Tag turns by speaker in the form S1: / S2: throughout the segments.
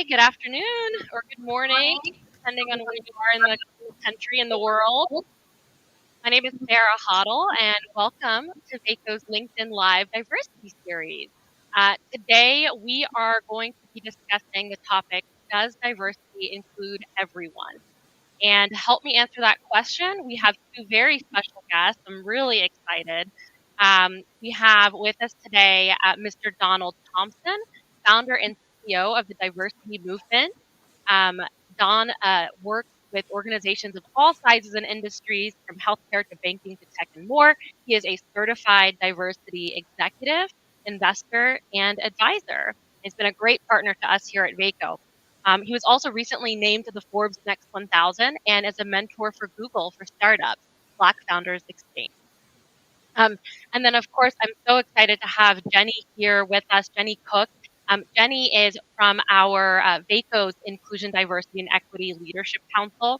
S1: Hi, good afternoon or good morning, depending on where you are in the country and the world. My name is Sarah Hoddle, and welcome to Vaco's LinkedIn Live Diversity Series. Today, we are going to be discussing the topic, does diversity include everyone? And to help me answer that question, we have two very special guests. I'm really excited. We have with us today Mr. Donald Thompson, founder and CEO of the Diversity Movement. Um, Don works with organizations of all sizes and industries, from healthcare to banking to tech and more. He is a certified diversity executive, investor, and advisor. He's been a great partner to us here at Vaco. He was also recently named to the Forbes Next 1000 and is a mentor for Google for startups, Black Founders Exchange. And then, of course, I'm so excited to have Jenny here with us, Jenny Cook. Jenny is from our VACO's Inclusion, Diversity, and Equity Leadership Council.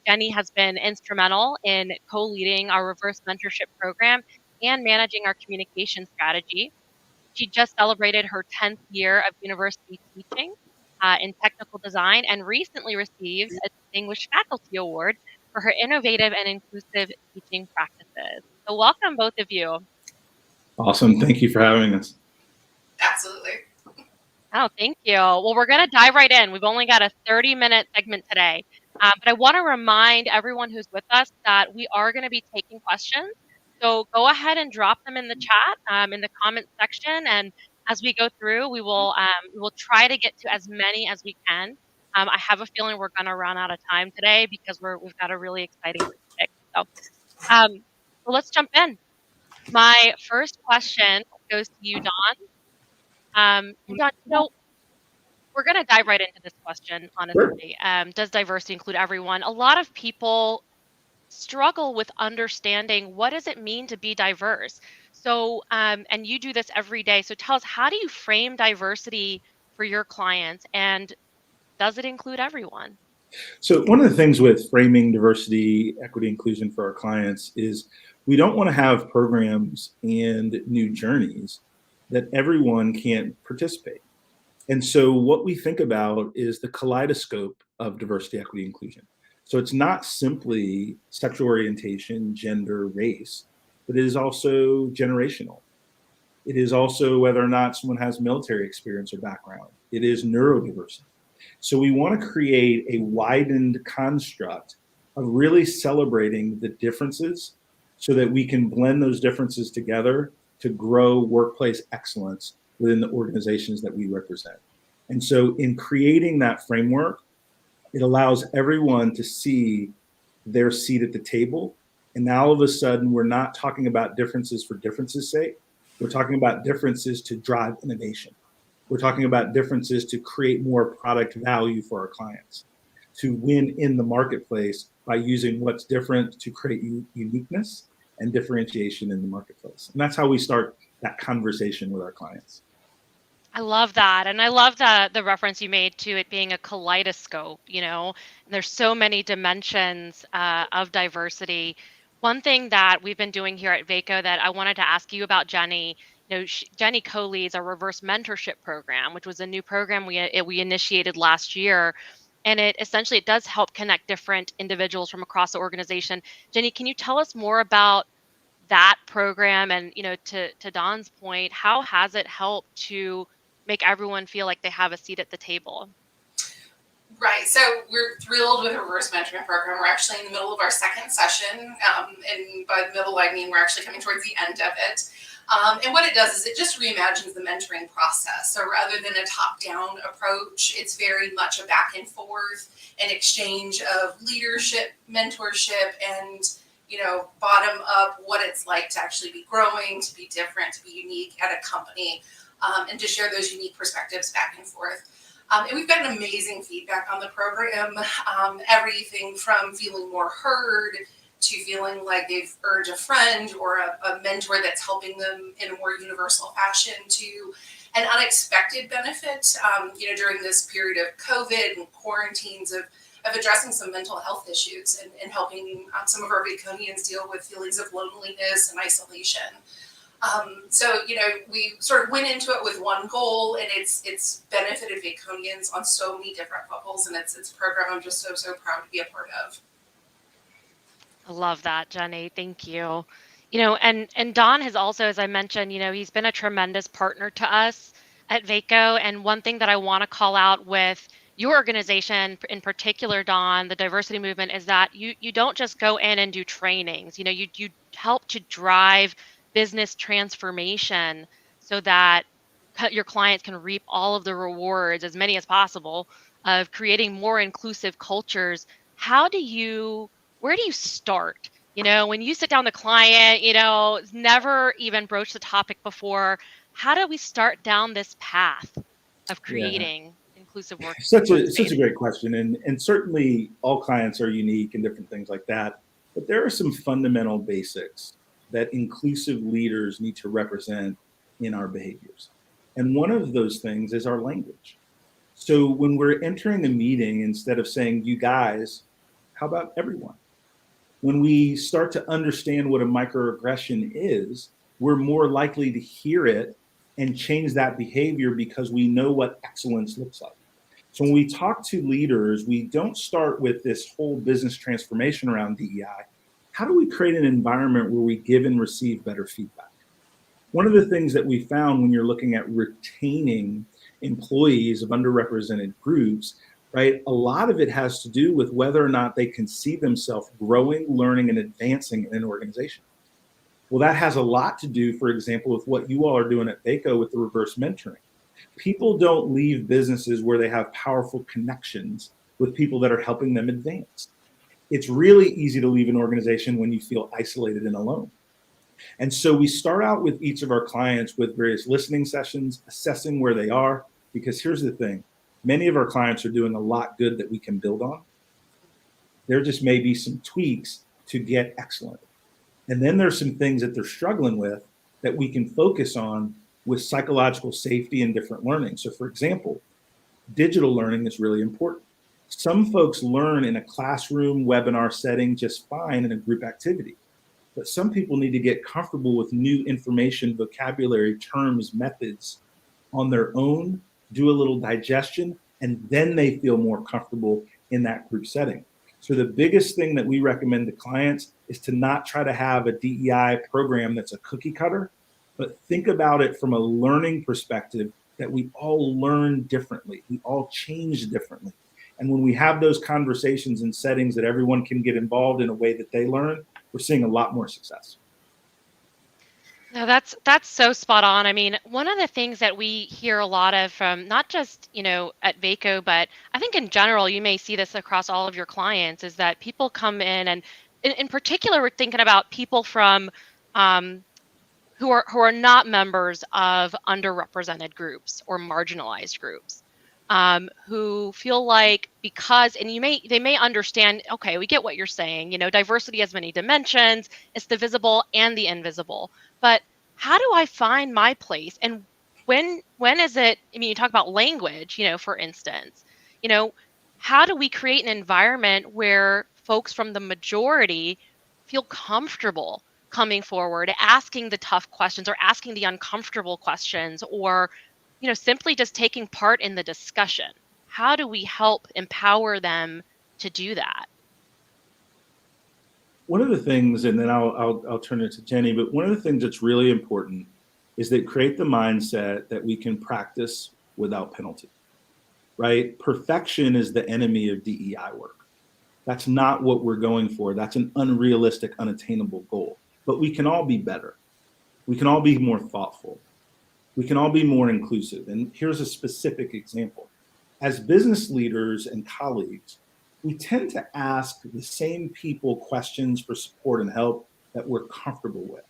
S1: Jenny has been instrumental in co-leading our reverse mentorship program and managing our communication strategy. She just celebrated her 10th year of university teaching in technical design and recently received a Distinguished Faculty Award for her innovative and inclusive teaching practices. So welcome, both of you.
S2: Awesome. Thank you for having us.
S3: Absolutely.
S1: Oh, thank you. Well, we're going to dive right in. We've only got a 30-minute segment today. But I want to remind everyone who's with us that we are going to be taking questions. So go ahead and drop them in the chat, in the comment section. And as we go through, we will try to get to as many as we can. I have a feeling we're going to run out of time today because we've got a really exciting topic. So let's jump in. My first question goes to you, Don. Don, we're going to dive right into this question, honestly.
S2: Sure.
S1: Does diversity include everyone? A lot of people struggle with understanding what does it mean to be diverse. So, and you do this every day. So tell us, how do you frame diversity for your clients, and does it include everyone?
S2: So one of the things with framing diversity, equity, inclusion for our clients is we don't want to have programs and new journeys that everyone can't participate. And so what we think about is the kaleidoscope of diversity, equity, inclusion. So it's not simply sexual orientation, gender, race, but it is also generational. It is also whether or not someone has military experience or background. It is neurodiversity. So we want to create a widened construct of really celebrating the differences so that we can blend those differences together to grow workplace excellence within the organizations that we represent. And so in creating that framework, it allows everyone to see their seat at the table. And now all of a sudden, we're not talking about differences for differences' sake. We're talking about differences to drive innovation. We're talking about differences to create more product value for our clients, to win in the marketplace by using what's different to create uniqueness and differentiation in the marketplace. And that's how we start that conversation with our clients.
S1: I love that. And I love the reference you made to it being a kaleidoscope, and there's so many dimensions of diversity. One thing that we've been doing here at VACO that I wanted to ask you about, Jenny, Jenny co-leads our reverse mentorship program, which was a new program we initiated last year. And it does help connect different individuals from across the organization. Jenny, can you tell us more about that program? And, to Don's point, how has it helped to make everyone feel like they have a seat at the table?
S3: Right. So we're thrilled with the reverse mentoring program. We're actually in the middle of our second session. And by the middle, I mean we're actually coming towards the end of it. And what it does is it just reimagines the mentoring process. So rather than a top-down approach, it's very much a back and forth, an exchange of leadership, mentorship, and bottom up what it's like to actually be growing, to be different, to be unique at a company, and to share those unique perspectives back and forth. And we've gotten amazing feedback on the program, everything from feeling more heard to feeling like they've earned a friend or a mentor that's helping them in a more universal fashion, to an unexpected benefit, during this period of COVID and quarantines of addressing some mental health issues and helping some of our Vaconians deal with feelings of loneliness and isolation. So, we sort of went into it with one goal, and it's benefited Vaconians on so many different levels, and it's a program I'm just so proud to be a part of.
S1: I love that, Jenny. Thank you. And Don has also, as I mentioned, he's been a tremendous partner to us at Vaco. And one thing that I want to call out with your organization in particular, Don, the diversity movement, is that you don't just go in and do trainings. You help to drive business transformation so that your clients can reap all of the rewards, as many as possible, of creating more inclusive cultures. How do you where do you start? When you sit down with a client, never even broached the topic before. How do we start down this path of
S2: Yeah,
S1: creating inclusive
S2: such
S1: workspace?
S2: a great question, and certainly all clients are unique and different things like that. But there are some fundamental basics that inclusive leaders need to represent in our behaviors, and one of those things is our language. So when we're entering a meeting, instead of saying "you guys," how about everyone? When we start to understand what a microaggression is, we're more likely to hear it and change that behavior because we know what excellence looks like. So when we talk to leaders, we don't start with this whole business transformation around DEI. How do we create an environment where we give and receive better feedback? One of the things that we found when you're looking at retaining employees of underrepresented groups, right, a lot of it has to do with whether or not they can see themselves growing, learning, and advancing in an organization. Well, that has a lot to do, for example, with what you all are doing at Baco with the reverse mentoring. People don't leave businesses where they have powerful connections with people that are helping them advance. It's really easy to leave an organization when you feel isolated and alone. And so we start out with each of our clients with various listening sessions, assessing where they are, because here's the thing, many of our clients are doing a lot good that we can build on. There just may be some tweaks to get excellent. And then there's some things that they're struggling with that we can focus on with psychological safety and different learning. So, for example, digital learning is really important. Some folks learn in a classroom webinar setting just fine in a group activity, but some people need to get comfortable with new information, vocabulary, terms, methods on their own, do a little digestion, and then they feel more comfortable in that group setting. So the biggest thing that we recommend to clients is to not try to have a DEI program that's a cookie cutter, but think about it from a learning perspective that we all learn differently. We all change differently. And when we have those conversations in settings that everyone can get involved in a way that they learn, we're seeing a lot more success.
S1: No, that's so spot on. I mean, one of the things that we hear a lot of from not just, at Vaco, but I think in general, you may see this across all of your clients, is that people come in and in particular, we're thinking about people from um, who are not members of underrepresented groups or marginalized groups, who feel like because and they may understand, okay, we get what you're saying, diversity has many dimensions, it's the visible and the invisible, but how do I find my place? And when is it, I mean, you talk about language, for instance, you know how do we create an environment where folks from the majority feel comfortable coming forward, asking the tough questions or asking the uncomfortable questions, or simply just taking part in the discussion? How do we help empower them to do that?
S2: One of the things, and then I'll turn it to Jenny, but one of the things that's really important is that create the mindset that we can practice without penalty, right? Perfection is the enemy of DEI work. That's not what we're going for. That's an unrealistic, unattainable goal. But we can all be better. We can all be more thoughtful. We can all be more inclusive. And here's a specific example. As business leaders and colleagues, we tend to ask the same people questions for support and help that we're comfortable with,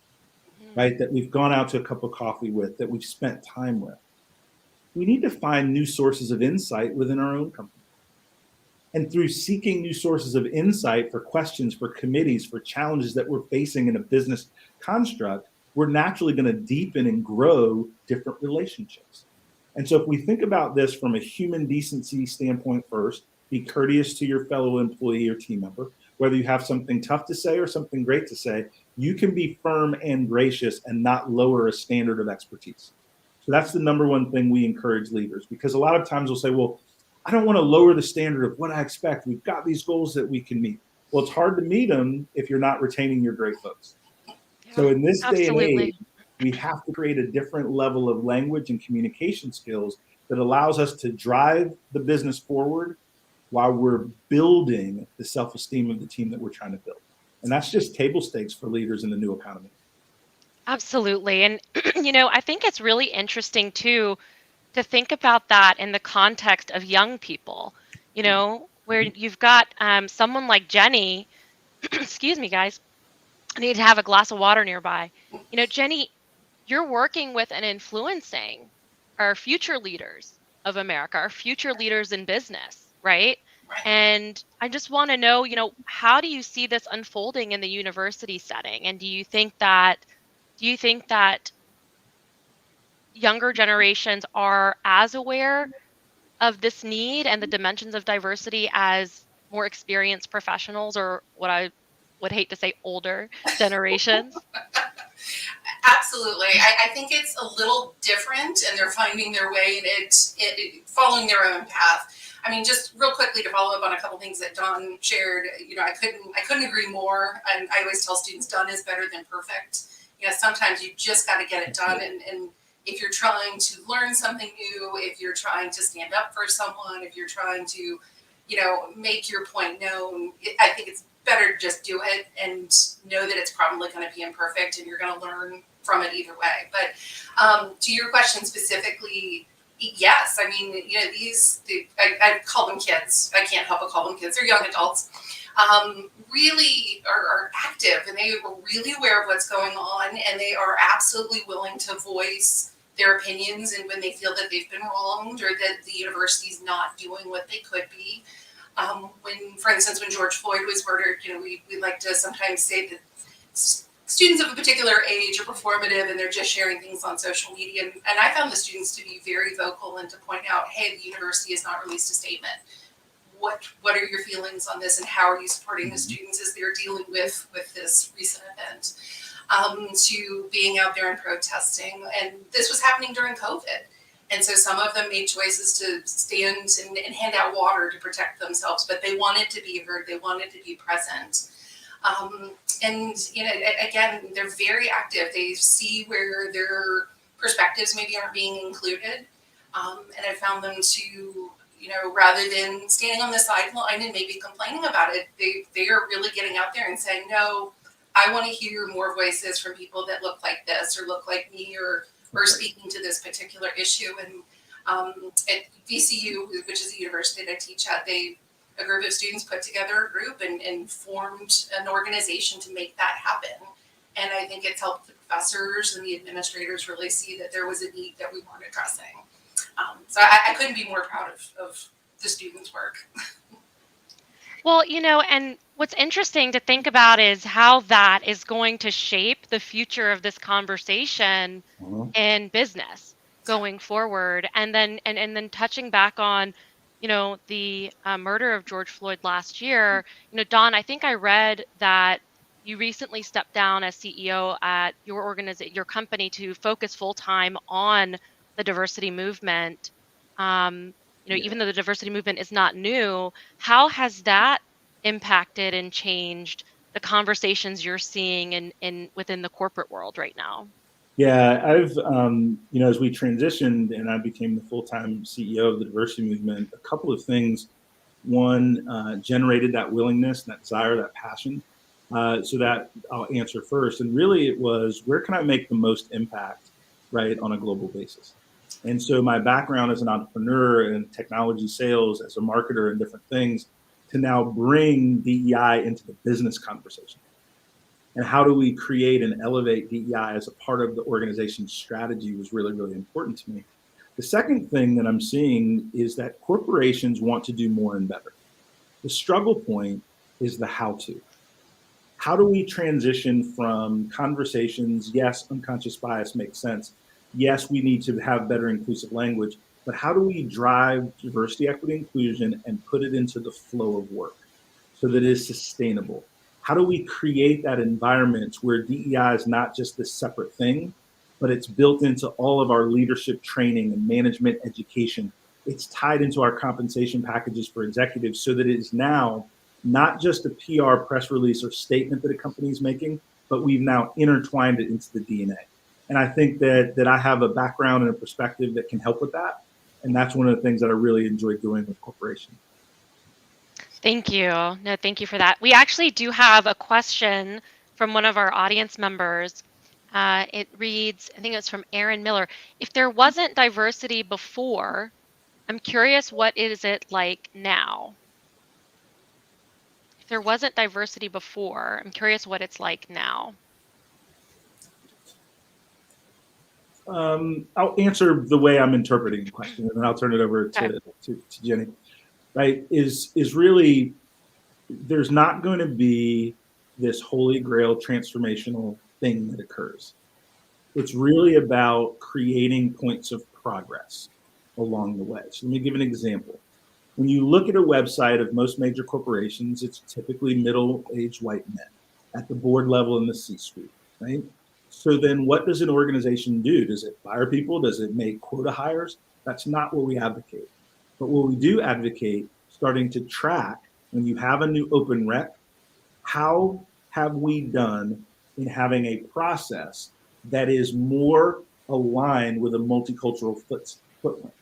S1: Mhm.
S2: right? That we've gone out to a cup of coffee with, that we've spent time with. We need to find new sources of insight within our own company. And through seeking new sources of insight for questions, for committees, for challenges that we're facing in a business construct, we're naturally going to deepen and grow different relationships. And so, if we think about this from a human decency standpoint first, be courteous to your fellow employee or team member, whether you have something tough to say or something great to say, you can be firm and gracious and not lower a standard of expertise. So that's the number one thing we encourage leaders, because a lot of times we'll say, well, I don't want to lower the standard of what I expect. We've got these goals that we can meet. Well, it's hard to meet them if you're not retaining your great folks.
S1: Yeah,
S2: So in this day and age,
S1: absolutely.
S2: we have to create a different level of language and communication skills that allows us to drive the business forward while we're building the self-esteem of the team that we're trying to build. And that's just table stakes for leaders in the new economy.
S1: Absolutely. And, I think it's really interesting too to think about that in the context of young people, where you've got someone like Jenny, excuse me, guys, I need to have a glass of water nearby. Jenny, you're working with and influencing our future leaders of America, our future leaders in business, right?
S3: Right.
S1: And I just want to know, how do you see this unfolding in the university setting? And do you think that younger generations are as aware of this need and the dimensions of diversity as more experienced professionals, or what I would hate to say, older generations?
S3: Absolutely. I think it's a little different, and they're finding their way in following their own path. I mean, just real quickly to follow up on a couple things that Don shared, I couldn't agree more. And I always tell students, done is better than perfect. Sometimes you just got to get it done. And if you're trying to learn something new, if you're trying to stand up for someone, if you're trying to, make your point known, I think it's better to just do it and know that it's probably going to be imperfect and you're going to learn from it either way. But to your question specifically, yes, I mean, I call them kids. I can't help but call them kids. They're young adults. Really are active, and they are really aware of what's going on, and they are absolutely willing to voice their opinions and when they feel that they've been wronged or that the university's not doing what they could be. For instance, when George Floyd was murdered, we like to sometimes say that students of a particular age are performative and they're just sharing things on social media. And I found the students to be very vocal and to point out, hey, the university has not released a statement. What are your feelings on this, and how are you supporting the students as they're dealing with this recent event? To being out there and protesting. And this was happening during COVID. And so some of them made choices to stand and hand out water to protect themselves, but they wanted to be heard. They wanted to be present. And again, they're very active. They see where their perspectives maybe aren't being included. And I found them to, rather than standing on the sideline and maybe complaining about it, they are really getting out there and saying, no, I want to hear more voices from people that look like this or look like me or speaking to this particular issue. And at VCU, which is the university that I teach at, a group of students put together a group and formed an organization to make that happen. And I think it's helped the professors and the administrators really see that there was a need that we weren't addressing. So I couldn't be more proud of the students' work.
S1: Well, and what's interesting to think about is how that is going to shape the future of this conversation in business going forward. And then touching back on, the murder of George Floyd last year, Don, I think I read that you recently stepped down as CEO at your company to focus full time on the diversity movement. Even though the diversity movement is not new, how has that impacted and changed the conversations you're seeing in within the corporate world right now?
S2: Yeah, I've, as we transitioned and I became the full-time CEO of the diversity movement, a couple of things. One, generated that willingness, that desire, that passion. So that I'll answer first. And really it was, where can I make the most impact, right, on a global basis? And so my background as an entrepreneur in technology sales, as a marketer and different things, to now bring DEI into the business conversation. And how do we create and elevate DEI as a part of the organization's strategy was really, really important to me. The second thing that I'm seeing is that corporations want to do more and better. The struggle point is the how to. How do we transition from conversations? Yes, unconscious bias makes sense. Yes, we need to have better inclusive language, but how do we drive diversity, equity, inclusion and put it into the flow of work so that it is sustainable? how do we create that environment where DEI is not just this separate thing, but it's built into all of our leadership training and management education. It's tied into our compensation packages for executives so that it is now not just a PR press release or statement that a company is making, but we've now intertwined it into the DNA. And I think that I have a background and a perspective that can help with that. And that's one of the things that I really enjoy doing with corporations.
S1: Thank you. No, thank you for that. We actually do have a question from one of our audience members. It reads, I think it's from Aaron Miller. If there wasn't diversity before, I'm curious, what is it like now? If there wasn't diversity before, I'm curious what it's like now.
S2: I'll answer the way I'm interpreting the question, and then I'll turn it over
S1: Okay.
S2: to Jenny. Right? Is really there's not going to be this holy grail transformational thing that occurs. It's really about creating points of progress along the way. So let me give an example. When you look at a website of most major corporations, it's typically middle-aged white men at the board level in the C-suite, right? So then what does an organization do? Does it fire people? Does it make quota hires? That's not what we advocate. But what we do advocate, starting to track when you have a new open rec, how have we done in having a process that is more aligned with a multicultural footprint?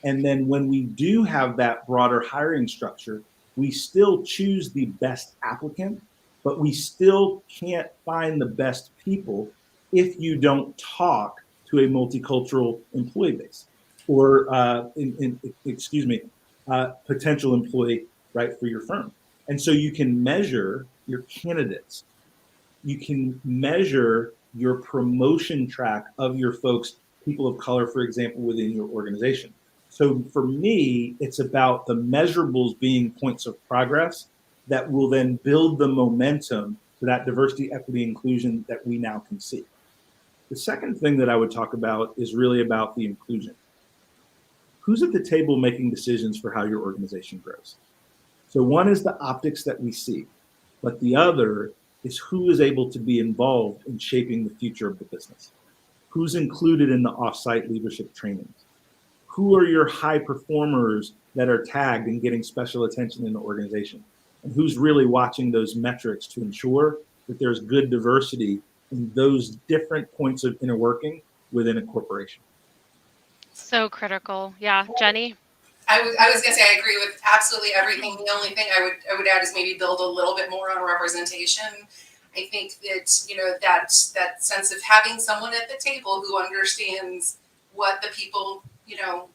S2: And then when we do have that broader hiring structure, we still choose the best applicant, but we still can't find the best people if you don't talk to a multicultural employee base or, excuse me, potential employee, right, for your firm. And so you can measure your candidates. You can measure your promotion track of your folks, people of color, for example, within your organization. So for me, it's about the measurables being points of progress that will then build the momentum to that diversity, equity, inclusion that we now can see. The second thing that I would talk about is really about the inclusion. Who's at the table making decisions for how your organization grows? So one is the optics that we see, but the other is who is able to be involved in shaping the future of the business. Who's included in the offsite leadership trainings? Who are your high performers that are tagged and getting special attention in the organization? And who's really watching those metrics to ensure that there's good diversity in those different points of inner working within a corporation?
S1: So critical. Yeah, Jenny?
S3: I was gonna say I agree with absolutely everything. The only thing I would add is maybe build a little bit more on representation. I think that that sense of having someone at the table who understands what the people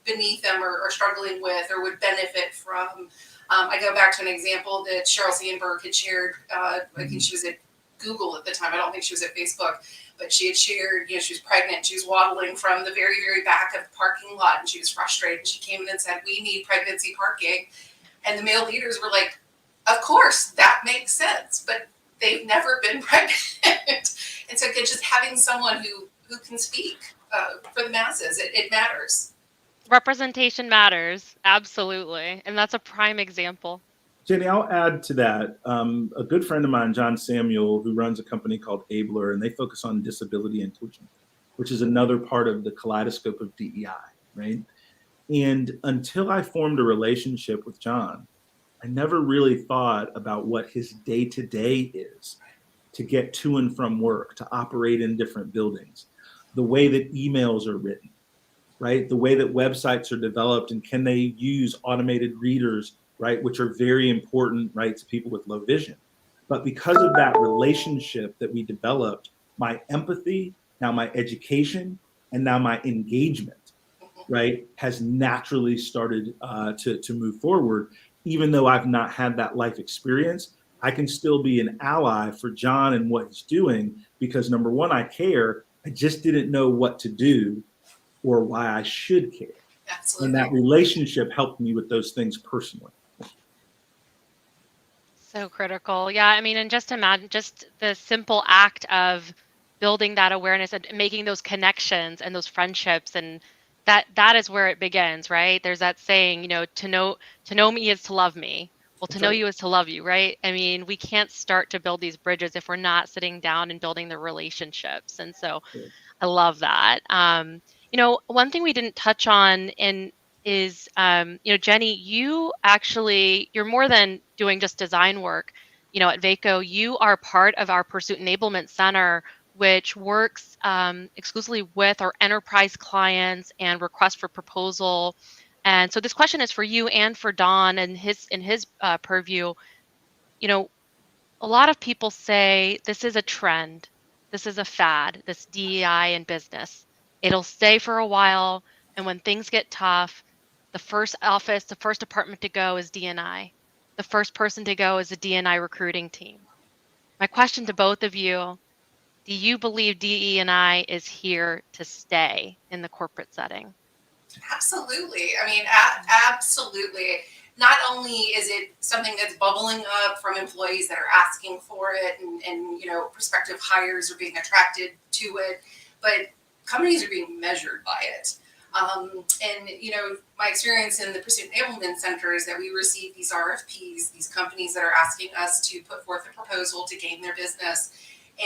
S3: beneath them are struggling with or would benefit from. I go back to an example that Cheryl Sandberg had shared. I think she was at Google at the time. I don't think she was at Facebook, but she had shared, she was pregnant. She was waddling from the very, very back of the parking lot and she was frustrated. She came in and said, "We need pregnancy parking." And the male leaders were like, "Of course, that makes sense." But they've never been pregnant. And so just having someone who can speak for the masses, it matters.
S1: Representation matters. Absolutely. And that's a prime example.
S2: Jenny, I'll add to that. A good friend of mine, John Samuel, who runs a company called Abler, and they focus on disability inclusion, which is another part of the kaleidoscope of DEI, right? And until I formed a relationship with John, I never really thought about what his day-to-day is to get to and from work, to operate in different buildings, the way that emails are written, right? The way that websites are developed, and can they use automated readers, right? Which are very important, right, to people with low vision. But because of that relationship that we developed, my empathy, now my education, and now my engagement, right, has naturally started to move forward. Even though I've not had that life experience, I can still be an ally for John and what he's doing because number one, I care. I just didn't know what to do or why I should care.
S3: Absolutely.
S2: And that relationship helped me with those things personally.
S1: So critical. Yeah, I mean, and just imagine just the simple act of building that awareness and making those connections and those friendships, and that is where it begins, right? There's that saying, to know me is to love me. Well, to
S2: That's
S1: know
S2: right.
S1: you is to love you, right? I mean, we can't start to build these bridges if we're not sitting down and building the relationships. And so
S2: Yeah.
S1: I love that. One thing we didn't touch on is, Jenny, you're more than doing just design work. At Vaco, you are part of our Pursuit Enablement Center, which works exclusively with our enterprise clients and request for proposal. And so this question is for you and for Don and his purview. You know, a lot of people say this is a trend, this is a fad, this DEI in business. It'll stay for a while, and when things get tough, the first department to go is D&I. The first person to go is the D&I recruiting team. My question to both of you, do you believe DE&I is here to stay in the corporate setting?
S3: Absolutely. I mean, absolutely. Not only is it something that's bubbling up from employees that are asking for it, and prospective hires are being attracted to it, but companies are being measured by it. And my experience in the Pursuit Enablement Center is that we receive these RFPs, these companies that are asking us to put forth a proposal to gain their business.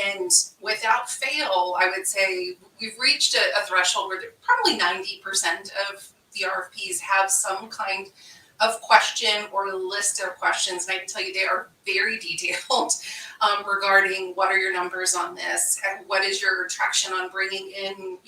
S3: And without fail, I would say we've reached a threshold where probably 90% of the RFPs have some kind of question or list of questions. And I can tell you they are very detailed regarding what are your numbers on this? And what is your traction on bringing in,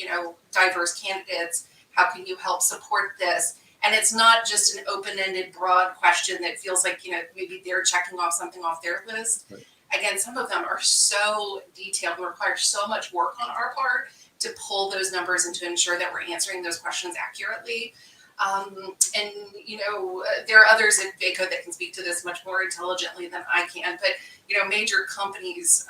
S3: diverse candidates? How can you help support this? And it's not just an open-ended, broad question that feels like, maybe they're checking off something off their list.
S2: Right.
S3: Again, some of them are so detailed and require so much work on our part to pull those numbers and to ensure that we're answering those questions accurately. There are others at Vaco that can speak to this much more intelligently than I can. But major companies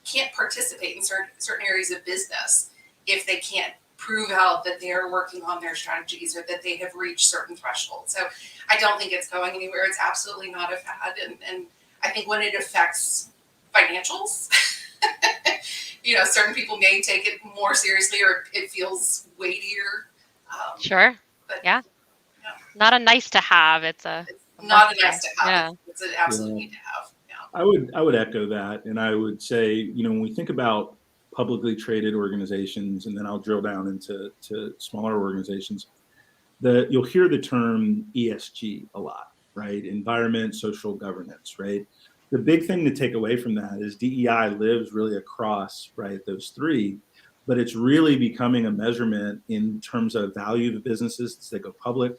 S3: can't participate in certain areas of business if they can't prove out that they are working on their strategies or that they have reached certain thresholds. So I don't think it's going anywhere. It's absolutely not a fad, and I think when it affects financials, certain people may take it more seriously or it feels weightier.
S1: Sure.
S3: But
S1: Yeah.
S3: yeah,
S1: Not a nice to have.
S3: it's
S1: A
S3: not
S1: must
S3: a nice
S1: have.
S3: to have.
S1: Yeah.
S3: It's an absolute
S2: Yeah.
S3: need to have. Yeah.
S2: I would echo that, and I would say, when we think about publicly traded organizations, and then I'll drill down into smaller organizations, you'll hear the term ESG a lot, right? Environment, social governance, right? The big thing to take away from that is DEI lives really across, right, those three, but it's really becoming a measurement in terms of value of businesses as they go public.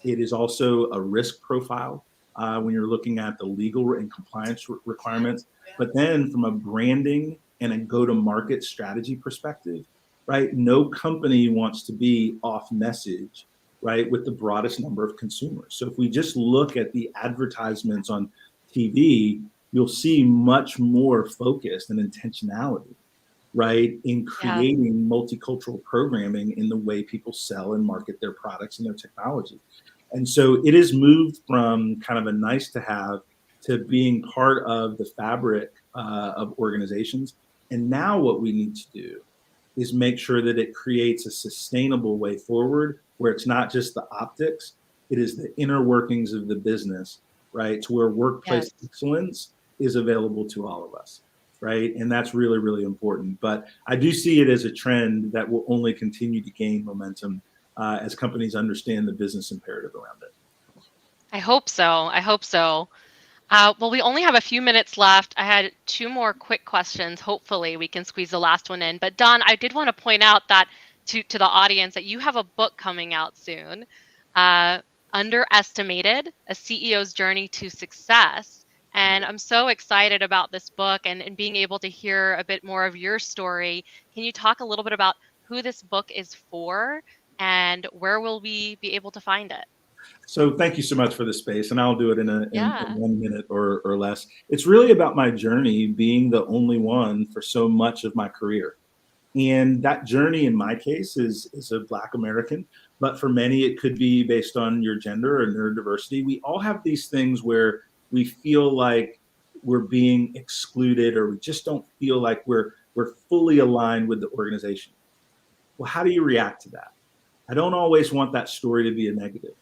S2: It is also a risk profile when you're looking at the legal and compliance requirements.
S3: Yeah.
S2: But then from a branding and a go-to-market strategy perspective, right, no company wants to be off message, right, with the broadest number of consumers. So if we just look at the advertisements on TV, you'll see much more focus and intentionality, right, in
S1: Yeah.
S2: creating multicultural programming in the way people sell and market their products and their technology. And so it has moved from kind of a nice to have to being part of the fabric of organizations. And now what we need to do is make sure that it creates a sustainable way forward where it's not just the optics, it is the inner workings of the business, right? To where workplace
S1: Yes.
S2: excellence is available to all of us, right? And that's really, really important. But I do see it as a trend that will only continue to gain momentum as companies understand the business imperative around it.
S1: I hope so. I hope so. Well, we only have a few minutes left. I had two more quick questions. Hopefully, we can squeeze the last one in. But Don, I did want to point out that to the audience that you have a book coming out soon, uh, Underestimated: A CEO's Journey to Success. And I'm so excited about this book and being able to hear a bit more of your story. Can you talk a little bit about who this book is for and where will we be able to find it?
S2: So thank you so much for the space, and I'll do it in
S1: Yeah.
S2: 1 minute or less. It's really about my journey being the only one for so much of my career. And that journey in my case is a Black American, but for many it could be based on your gender or neurodiversity. We all have these things where we feel like we're being excluded, or we just don't feel like we're fully aligned with the organization. Well, how do you react to that? I don't always want that story to be a negative.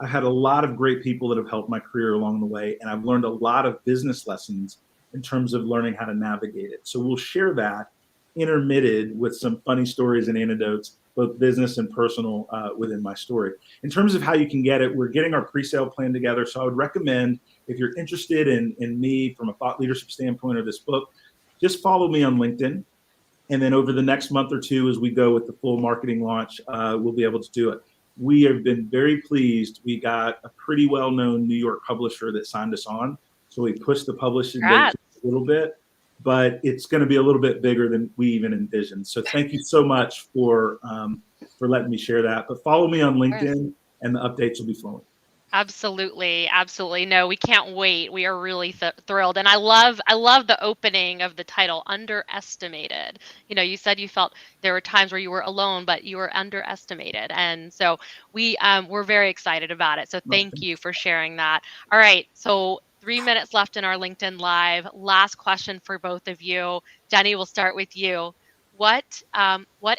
S2: I've had a lot of great people that have helped my career along the way, and I've learned a lot of business lessons in terms of learning how to navigate it. So we'll share that intermitted with some funny stories and anecdotes, both business and personal, within my story. In terms of how you can get it, we're getting our pre-sale plan together. So I would recommend, if you're interested in me from a thought leadership standpoint or this book, just follow me on LinkedIn. And then over the next month or two, as we go with the full marketing launch, we'll be able to do it. We have been very pleased. We got a pretty well-known New York publisher that signed us on. So we pushed the publishing date a little bit, but it's going to be a little bit bigger than we even envisioned. So thank you so much for letting me share that. But follow me on LinkedIn, and the updates will be flowing.
S1: Absolutely. Absolutely. No, we can't wait. We are really thrilled. And I love the opening of the title, Underestimated. You know, you said you felt there were times where you were alone, but you were underestimated. And so we're very excited about it. So thank you for sharing that. All right. So 3 minutes left in our LinkedIn Live. Last question for both of you. Jenny, we'll start with you. What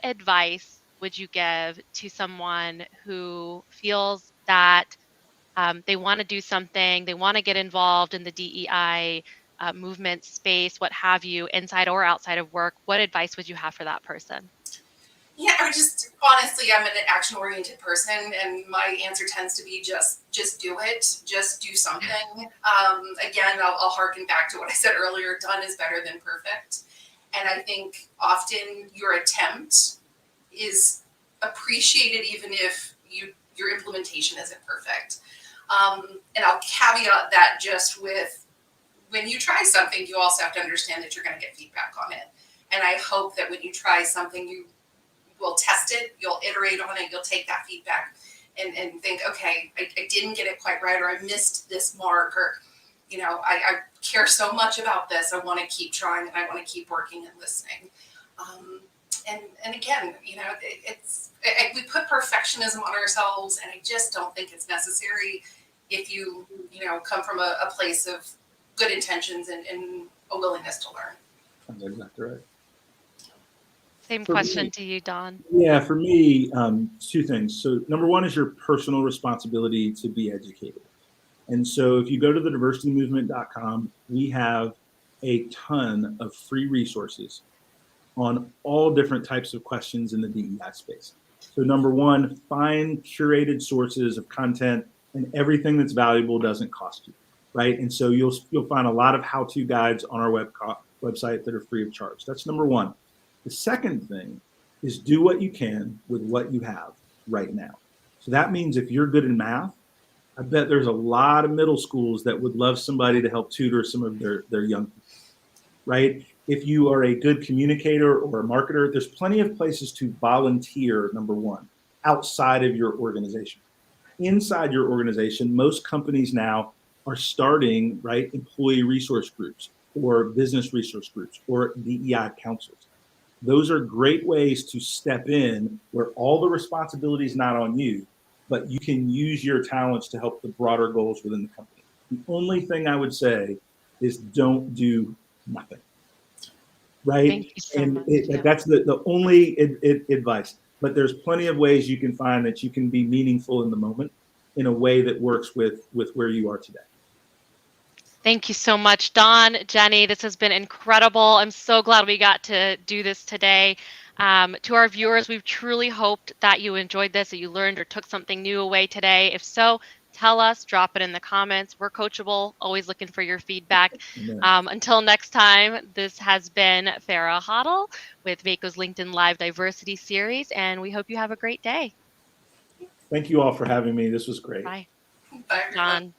S1: advice would you give to someone who feels that they want to do something, they want to get involved in the DEI movement space, what have you, inside or outside of work? What advice would you have for that person?
S3: Yeah, I just honestly, I'm an action-oriented person, and my answer tends to be just do it, just do something. Again, I'll harken back to what I said earlier: done is better than perfect. And I think often your attempt is appreciated, even if your implementation isn't perfect. And I'll caveat that just with, when you try something, you also have to understand that you're going to get feedback on it. And I hope that when you try something, you will test it, you'll iterate on it, you'll take that feedback and think, okay, I didn't get it quite right, or I missed this mark, or, I care so much about this. I want to keep trying, and I want to keep working and listening. And again, we put perfectionism on ourselves, and I just don't think it's necessary if you come from a place of good intentions and a willingness to learn.
S2: That's exactly right.
S1: Same question to you, Don.
S2: Yeah, for me, two things. So number one is your personal responsibility to be educated. And so if you go to the diversitymovement.com, we have a ton of free resources on all different types of questions in the DEI space. So number one, find curated sources of content, and everything that's valuable doesn't cost you, right? And so you'll find a lot of how-to guides on our website that are free of charge. That's number one. The second thing is do what you can with what you have right now. So that means if you're good in math, I bet there's a lot of middle schools that would love somebody to help tutor some of their young people, right? If you are a good communicator or a marketer, there's plenty of places to volunteer, number one, outside of your organization. Inside your organization, most companies now are starting, right, employee resource groups or business resource groups or DEI councils. Those are great ways to step in where all the responsibility is not on you, but you can use your talents to help the broader goals within the company. The only thing I would say is don't do nothing, right?
S1: Thank you so much.
S2: That's the only advice. But there's plenty of ways you can find that you can be meaningful in the moment in a way that works with where you are today.
S1: Thank you so much, Don, Jenny. This has been incredible. I'm so glad we got to do this today. To our viewers, we've truly hoped that you enjoyed this, that you learned or took something new away today. If so, tell us, drop it in the comments. We're coachable, always looking for your feedback. Until next time, this has been Farah Hoddle with Vaco's LinkedIn Live Diversity Series, and we hope you have a great day.
S2: Thank you all for having me. This was great.
S1: Bye.
S3: Bye, everyone.
S1: Don.